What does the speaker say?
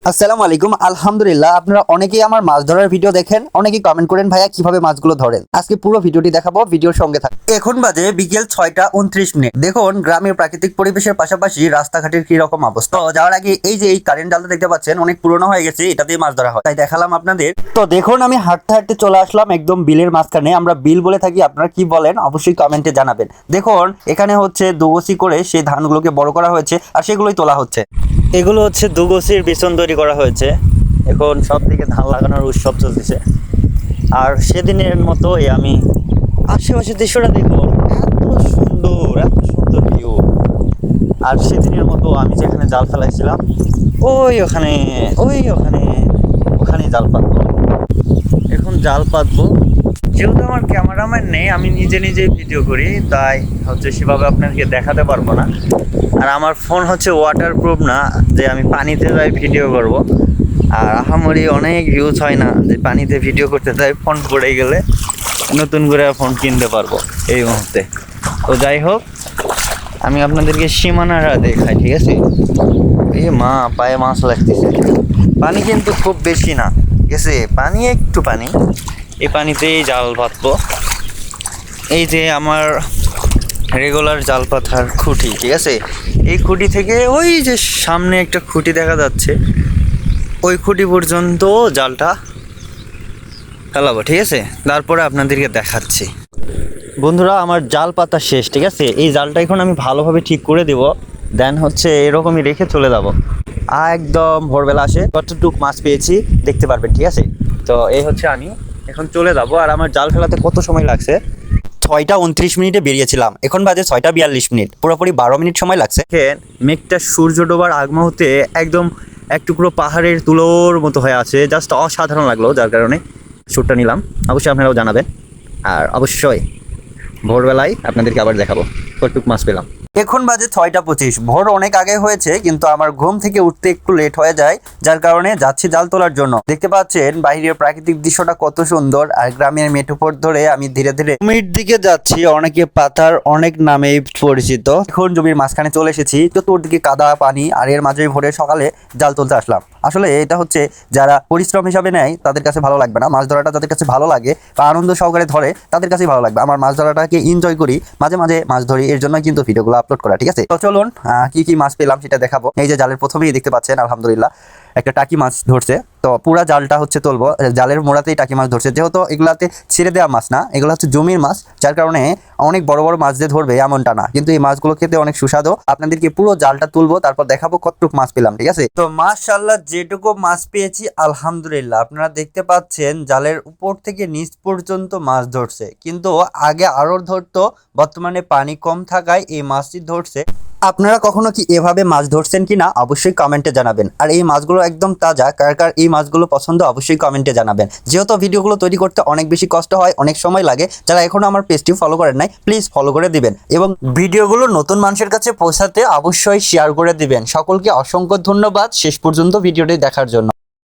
আসসালামু আলাইকুম। আলহামদুলিল্লাহ, আপনারা অনেকেই আমার মাছ ধরার ভিডিও দেখেন, অনেকেই কমেন্ট করেন ভাইয়া কিভাবে মাছগুলো ধরেন। আজকে পুরো ভিডিওটি দেখাবো, ভিডিওর সঙ্গে থাকুন। এখন বাজে বিকেল 6টা 29 মিনিট। দেখুন গ্রামের প্রাকৃতিক পরিবেশের পাশাপাশি রাস্তাঘাটের কি রকম অবস্থা। তো যাওয়ার আগে এই যে এই কারেন্ট জালটা দেখতে পাচ্ছেন, অনেক পুরনো হয়ে গেছে, এটা দিয়ে মাছ ধরা হয়, তাই দেখালাম আপনাদের। তো দেখুন আমি হাঁটতে হাঁটতে চলে আসলাম একদম বিলের মাঝখানে। আমরা বিল বলে থাকি, আপনারা কি বলেন অবশ্যই কমেন্টে জানাবেন। দেখুন এখানে হচ্ছে দুগোসি করে সেই ধানগুলোকে বড় করা হয়েছে আর সেগুলোই তোলা হচ্ছে। এগুলো হচ্ছে দুগোসির বিচন তৈরি করা হয়েছে। এখন সব দিকে ধান লাগানোর উৎসব চলতেছে। আর সেদিনের মতোই আমি আশেপাশের দৃশ্যটা দেখো, এত সুন্দর ভিউ। আর সেদিনের মতো আমি যেখানে জাল ফেলাইছিলাম ওখানেই জাল পাতবো। এখন জাল পাতবো, যেহেতু আমার ক্যামেরাম্যান নেই, আমি নিজেই ভিডিও করি, তাই হচ্ছে সেভাবে আপনাকে দেখাতে পারবো না। আর আমার ফোন হচ্ছে ওয়াটারপ্রুফ না যে আমি পানিতে যাই ভিডিও করব। আর আহামরি অনেক ভিউজ হয় না যে পানিতে ভিডিও করতে যাই, ফোন পড়ে গেলে নতুন করে ফোন কিনতে পারবো এই মুহূর্তে। তো যাই হোক, আমি আপনাদেরকে সীমানাটা দেখাই, ঠিক আছে? এই মা পায়ে মাছ লাগতেছে। পানি কিন্তু খুব বেশি না, ঠিক আছে? পানি একটু পানি, এই পানিতেই জাল পাতবো। এই যে আমার রেগুলার জাল পাতার খুঁটি, ঠিক আছে? এই খুঁটি থেকে ওই যে সামনে একটা খুঁটি দেখা যাচ্ছে, ওই খুঁটি পর্যন্ত জালটা ফেলাবো, ঠিক আছে? তারপরে আপনাদেরকে দেখাচ্ছি। বন্ধুরা, আমার জাল পাতা শেষ, ঠিক আছে? এই জালটা এখন আমি ভালোভাবে ঠিক করে দেব, দেন হচ্ছে এরকমই রেখে চলে যাব। একদম ভোরবেলা আসে কতটুক মাছ পেয়েছি দেখতে পারবেন, ঠিক আছে? তো এই হচ্ছে আমি এখন চলে যাব। আর আমার জাল ফেলাতে কত সময় লাগছে, 6টা 29 মিনিটে বেরিয়েছিলাম, এখন বাজে 6টা 42 মিনিট, পুরোপুরি 12 মিনিট সময় লাগছে। মেঘটা সূর্য ডোবার আগ মুহূর্তে একদম এক টুকরো পাহাড়ের তুলোর মতো হয়ে আছে, জাস্ট অসাধারণ লাগলো, যার কারণে শ্যুটটা নিলাম। অবশ্যই আপনারাও জানাবেন, আর অবশ্যই ভোরবেলায় আপনাদেরকে আবার দেখাবো কতটুক মাছ পেলাম। এখন বাজে 6টা 25, ভোর অনেক আগে হয়েছে, কিন্তু আমার ঘুম থেকে উঠতে একটু লেট হয়ে যায়, যার কারণে যাচ্ছি জাল তোলার জন্য। দেখতে পাচ্ছেন বাইরের প্রাকৃতিক দৃশ্যটা কত সুন্দর। আর গ্রামের মেঠোপথ ধরে আমি ধীরে ধীরে জমির দিকে যাচ্ছি, অনেকে পাতার অনেক নামেই পরিচিত। এখন জমির মাঝখানে চলে এসেছি, চতুর্দিকে কাদা পানি, আর এর মাঝে ভোরে সকালে জাল তুলতে আসলাম। আসলে এটা হচ্ছে যারা পরিশ্রম হিসাবে নেয় তাদের কাছে ভালো লাগবে না, মাছ ধরাটা যাদের কাছে ভালো লাগে বা আনন্দ সহকারে ধরে তাদের কাছেই ভালো লাগবে। আমার মাছ ধরাটাকে এনজয় করি, মাঝে মাঝে মাছ ধরি, এর জন্য কিন্তু ভিডিওগুলো আপলোড করা, ঠিক আছে? তো চলুন কি কি মাছ পেলাম সেটা দেখাবো। এই যে জালের প্রথমেই দেখতে পাচ্ছেন আলহামদুলিল্লাহ একটা টাকি মাছ ধরছে। তো পুরা জালটা হচ্ছে তুলবো, জালের মোড়াতেই টাকি মাছ ধরছে। যেহেতু এগুলাতে ছেড়ে দেওয়া মাছ না, এগুলো হচ্ছে জমির মাছ, যার কারণে অনেক বড় বড় মাছ দিয়ে ধরবে এমনটা না, কিন্তু এই মাছগুলো খেতে অনেক সুস্বাদু। আপনাদেরকে পুরো জালটা তুলবো, তারপর দেখাবো কতটুকু মাছ পেলাম, ঠিক আছে? তো মাশাআল্লাহ যেটুকু মাছ পেয়েছি আলহামদুলিল্লাহ, আপনারা দেখতে পাচ্ছেন জালের উপর থেকে নিচ পর্যন্ত মাছ ধরছে, কিন্তু আগে আরো ধরতো, বর্তমানে পানি কম থাকায় এই মাছটি ধরছে। আপনারা কখনো কি এভাবে মাছ ধরছেন কিনা অবশ্যই কমেন্টে জানাবেন। আর এই মাছগুলো একদম তাজা, কার কার এই মাছগুলো পছন্দ অবশ্যই কমেন্টে জানাবেন। যেহেতু ভিডিওগুলো তৈরি করতে অনেক বেশি কষ্ট হয়, অনেক সময় লাগে, যারা এখনো আমার পেজটি ফলো করেন নাই প্লিজ ফলো করে দিবেন, এবং ভিডিওগুলো নতুন মানুষের কাছে পৌঁছাতে অবশ্যই শেয়ার করে দিবেন। সকলকে অসংখ্য ধন্যবাদ শেষ পর্যন্ত ভিডিওটি দেখার জন্য।